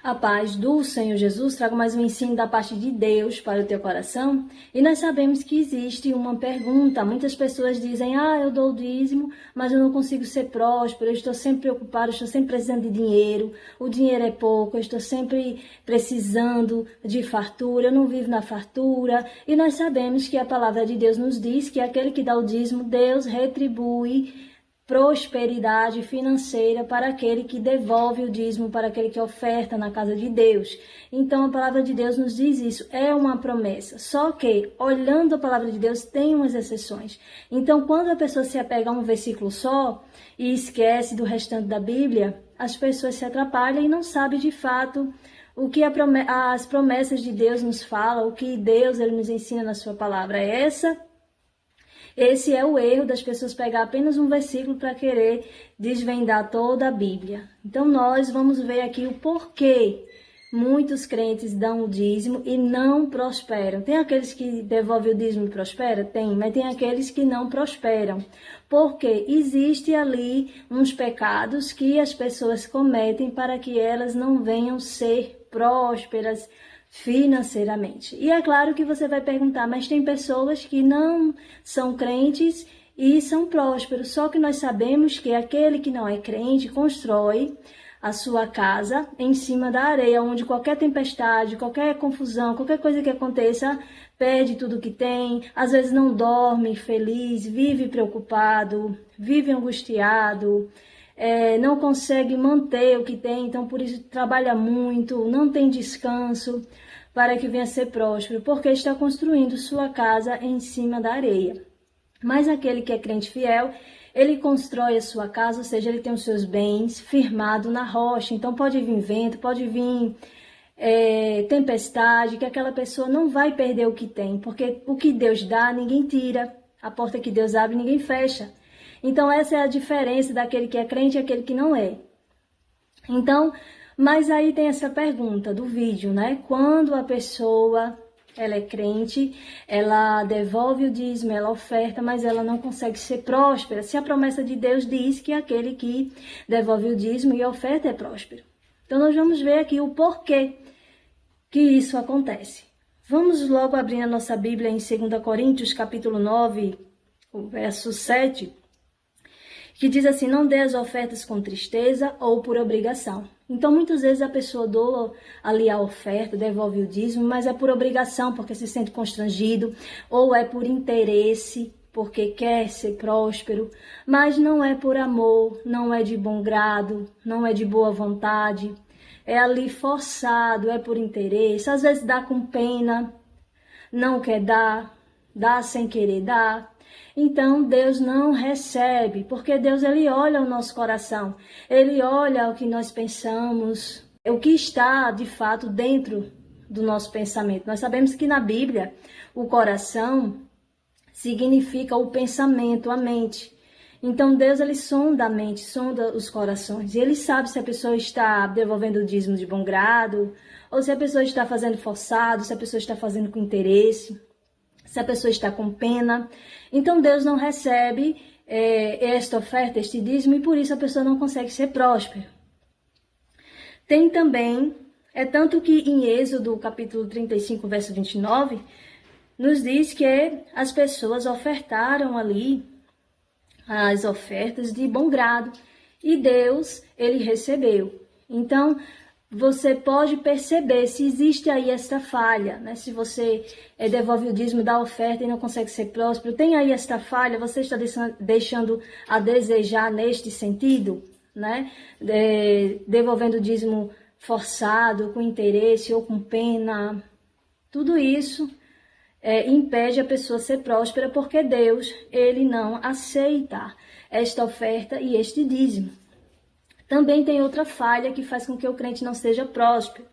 A paz do Senhor Jesus, trago mais um ensino da parte de Deus para o teu coração. E nós sabemos que existe uma pergunta. Muitas pessoas dizem, eu dou o dízimo, mas eu não consigo ser próspero, eu estou sempre preocupado, eu estou sempre precisando de dinheiro, o dinheiro é pouco, eu estou sempre precisando de fartura, eu não vivo na fartura. E nós sabemos que a palavra de Deus nos diz que aquele que dá o dízimo, Deus retribui prosperidade financeira para aquele que devolve o dízimo, para aquele que oferta na casa de Deus. Então a palavra de Deus nos diz isso, é uma promessa. Só que, olhando a palavra de Deus, tem umas exceções. Então quando a pessoa se apega a um versículo só e esquece do restante da Bíblia, as pessoas se atrapalham e não sabem de fato o que as promessas de Deus nos falam, o que Deus ele nos ensina na sua palavra. Esse é o erro das pessoas pegar apenas um versículo para querer desvendar toda a Bíblia. Então nós vamos ver aqui o porquê muitos crentes dão o dízimo e não prosperam. Tem aqueles que devolvem o dízimo e prosperam? Tem, mas tem aqueles que não prosperam. Porque existe ali uns pecados que as pessoas cometem para que elas não venham ser prósperas financeiramente. E é claro que você vai perguntar, mas tem pessoas que não são crentes e são prósperos. Só que nós sabemos que aquele que não é crente constrói a sua casa em cima da areia, onde qualquer tempestade, qualquer confusão, qualquer coisa que aconteça, perde tudo que tem, às vezes não dorme feliz, vive preocupado, vive angustiado, não consegue manter o que tem, então por isso trabalha muito, não tem descanso para que venha a ser próspero, porque está construindo sua casa em cima da areia. Mas aquele que é crente fiel, ele constrói a sua casa, ou seja, ele tem os seus bens firmado na rocha, então pode vir vento, pode vir tempestade, que aquela pessoa não vai perder o que tem, porque o que Deus dá, ninguém tira, a porta que Deus abre, ninguém fecha. Então essa é a diferença daquele que é crente e aquele que não é. Então, mas aí tem essa pergunta do vídeo, né? Quando a pessoa, ela é crente, ela devolve o dízimo, ela oferta, mas ela não consegue ser próspera. Se a promessa de Deus diz que aquele que devolve o dízimo e oferta é próspero. Então nós vamos ver aqui o porquê que isso acontece. Vamos logo abrir a nossa Bíblia em 2 Coríntios, capítulo 9, o verso 7. Que diz assim, não dê as ofertas com tristeza ou por obrigação. Então, muitas vezes a pessoa doa ali a oferta, devolve o dízimo, mas é por obrigação, porque se sente constrangido, ou é por interesse, porque quer ser próspero, mas não é por amor, não é de bom grado, não é de boa vontade, é ali forçado, é por interesse, às vezes dá com pena, não quer dar, dá sem querer dar. Então Deus não recebe, porque Deus ele olha o nosso coração, ele olha o que nós pensamos, o que está de fato dentro do nosso pensamento. Nós sabemos que na Bíblia o coração significa o pensamento, a mente. Então Deus ele sonda a mente, sonda os corações, e ele sabe se a pessoa está devolvendo o dízimo de bom grado, ou se a pessoa está fazendo forçado, se a pessoa está fazendo com interesse, se a pessoa está com pena. Então Deus não recebe esta oferta, este dízimo, e por isso a pessoa não consegue ser próspera. Tem também, tanto que em Êxodo, capítulo 35, verso 29, nos diz que as pessoas ofertaram ali as ofertas de bom grado, e Deus, ele recebeu. Então, você pode perceber se existe aí esta falha, né? Se você devolve o dízimo da oferta e não consegue ser próspero, tem aí esta falha, você está deixando a desejar neste sentido, né? Devolvendo o dízimo forçado, com interesse ou com pena. Tudo isso impede a pessoa ser próspera, porque Deus, ele não aceita esta oferta e este dízimo. Também tem outra falha que faz com que o crente não seja próspero.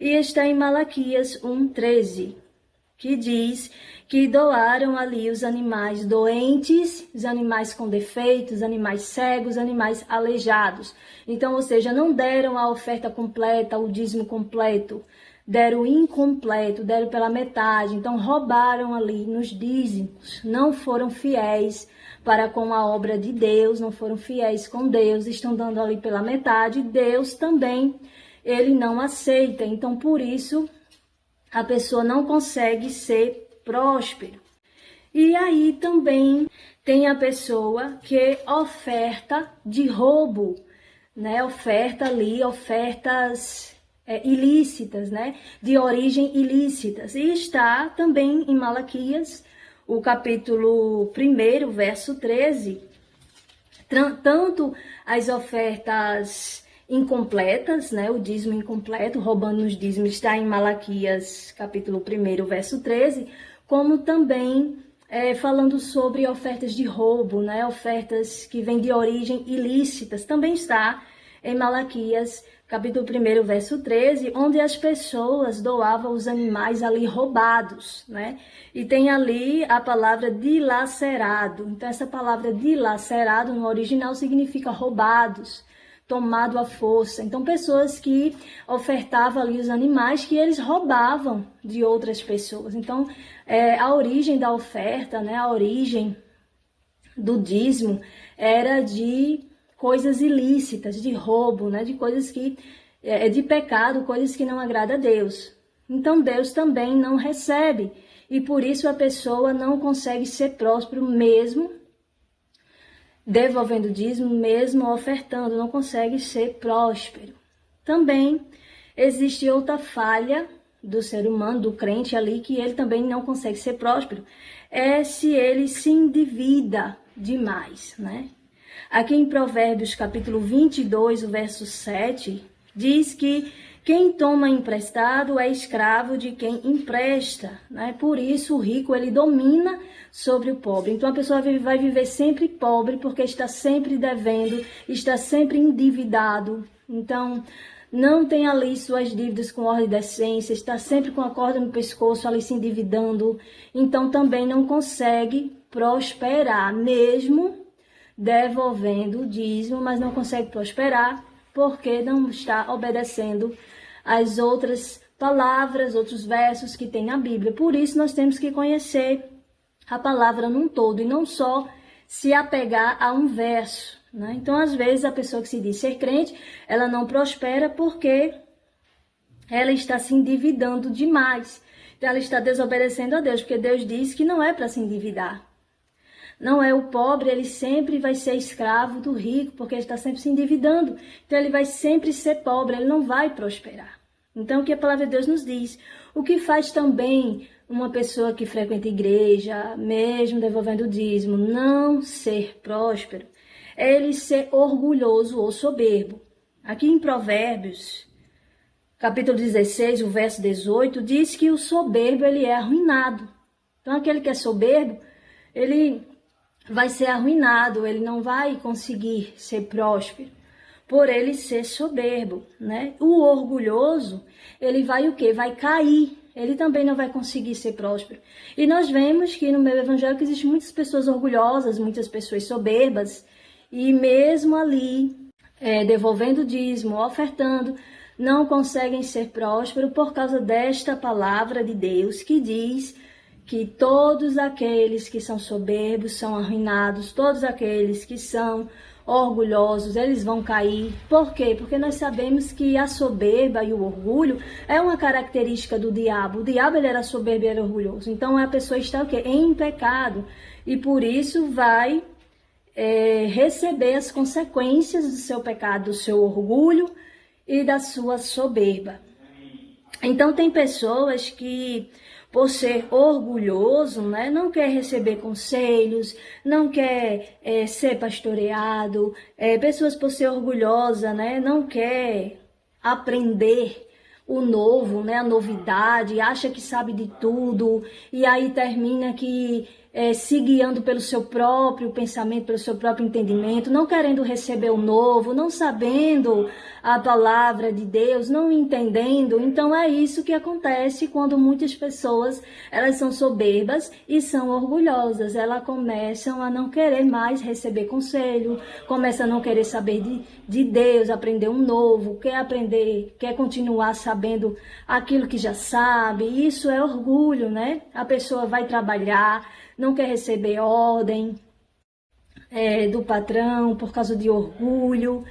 E está em Malaquias 1:13, que diz que doaram ali os animais doentes, os animais com defeitos, animais cegos, animais aleijados. Então, ou seja, não deram a oferta completa, o dízimo completo, deram incompleto, deram pela metade. Então, roubaram ali nos dízimos, não foram fiéis para com a obra de Deus, não foram fiéis com Deus, estão dando ali pela metade. Deus também, ele não aceita. Então, por isso, a pessoa não consegue ser próspero. E aí também tem a pessoa que oferta de roubo, né? Oferta ali, ofertas ilícitas, né? De origem ilícitas. E está também em Malaquias, o capítulo 1, verso 13, tanto as ofertas incompletas, né? O dízimo incompleto, roubando os dízimos, está em Malaquias, capítulo 1, verso 13, como também falando sobre ofertas de roubo, né? Ofertas que vêm de origem ilícitas, também está em Malaquias, capítulo 1, verso 13, onde as pessoas doavam os animais ali roubados, né? E tem ali a palavra dilacerado. Então, essa palavra dilacerado no original significa roubados, tomado à força. Então, pessoas que ofertavam ali os animais que eles roubavam de outras pessoas. Então, a origem da oferta, né? A origem do dízimo era de coisas ilícitas, de roubo, né? De coisas que de pecado, coisas que não agradam a Deus. Então Deus também não recebe e por isso a pessoa não consegue ser próspero mesmo devolvendo dízimo, mesmo ofertando, não consegue ser próspero. Também existe outra falha do ser humano, do crente ali, que ele também não consegue ser próspero, é se ele se endivida demais, né? Aqui em Provérbios, capítulo 22, o verso 7, diz que quem toma emprestado é escravo de quem empresta, né? Por isso, o rico, ele domina sobre o pobre. Então, a pessoa vai viver sempre pobre, porque está sempre devendo, está sempre endividado. Então, não tem ali suas dívidas com ordem de decência, está sempre com a corda no pescoço, ali se endividando. Então, também não consegue prosperar, mesmo devolvendo o dízimo, mas não consegue prosperar porque não está obedecendo as outras palavras, outros versos que tem na Bíblia. Por isso nós temos que conhecer a palavra num todo e não só se apegar a um verso, né? Então, às vezes, a pessoa que se diz ser crente, ela não prospera porque ela está se endividando demais. Então, ela está desobedecendo a Deus, porque Deus diz que não é para se endividar. Não é o pobre, ele sempre vai ser escravo do rico, porque ele está sempre se endividando. Então, ele vai sempre ser pobre, ele não vai prosperar. Então, o que a palavra de Deus nos diz? O que faz também uma pessoa que frequenta a igreja, mesmo devolvendo o dízimo, não ser próspero, é ele ser orgulhoso ou soberbo. Aqui em Provérbios, capítulo 16, o verso 18, diz que o soberbo, ele é arruinado. Então, aquele que é soberbo, ele vai ser arruinado, ele não vai conseguir ser próspero por ele ser soberbo, né? O orgulhoso, ele vai o quê? Vai cair, ele também não vai conseguir ser próspero. E nós vemos que no meio evangélico existem muitas pessoas orgulhosas, muitas pessoas soberbas, e mesmo ali, devolvendo dízimo, ofertando, não conseguem ser prósperos por causa desta palavra de Deus que diz que todos aqueles que são soberbos são arruinados, todos aqueles que são orgulhosos, eles vão cair. Por quê? Porque nós sabemos que a soberba e o orgulho é uma característica do diabo. O diabo, ele era soberbo e era orgulhoso. Então, a pessoa está o quê? Em pecado. E por isso vai receber as consequências do seu pecado, do seu orgulho e da sua soberba. Então, tem pessoas que, por ser orgulhoso, né, não quer receber conselhos, não quer ser pastoreado. Pessoas, por ser orgulhosa, né, não quer aprender o novo, né, a novidade, acha que sabe de tudo, e aí termina que se guiando pelo seu próprio pensamento, pelo seu próprio entendimento, não querendo receber o novo, não sabendo a palavra de Deus, não entendendo. Então é isso que acontece quando muitas pessoas, elas são soberbas e são orgulhosas. Elas começam a não querer mais receber conselho, começam a não querer saber de Deus, aprender um novo, quer continuar sabendo aquilo que já sabe. Isso é orgulho, né? A pessoa vai trabalhar, não quer receber ordem do patrão por causa de orgulho.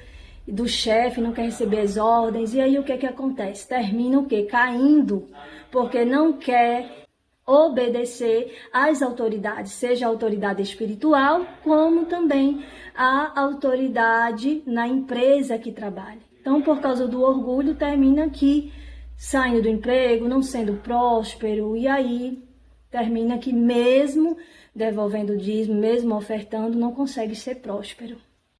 do chefe, não quer receber as ordens. E aí o que é que acontece? Termina o quê? Caindo, porque não quer obedecer às autoridades, seja a autoridade espiritual, como também a autoridade na empresa que trabalha. Então, por causa do orgulho, termina aqui saindo do emprego, não sendo próspero, e aí termina que mesmo devolvendo o dízimo, mesmo ofertando, não consegue ser próspero.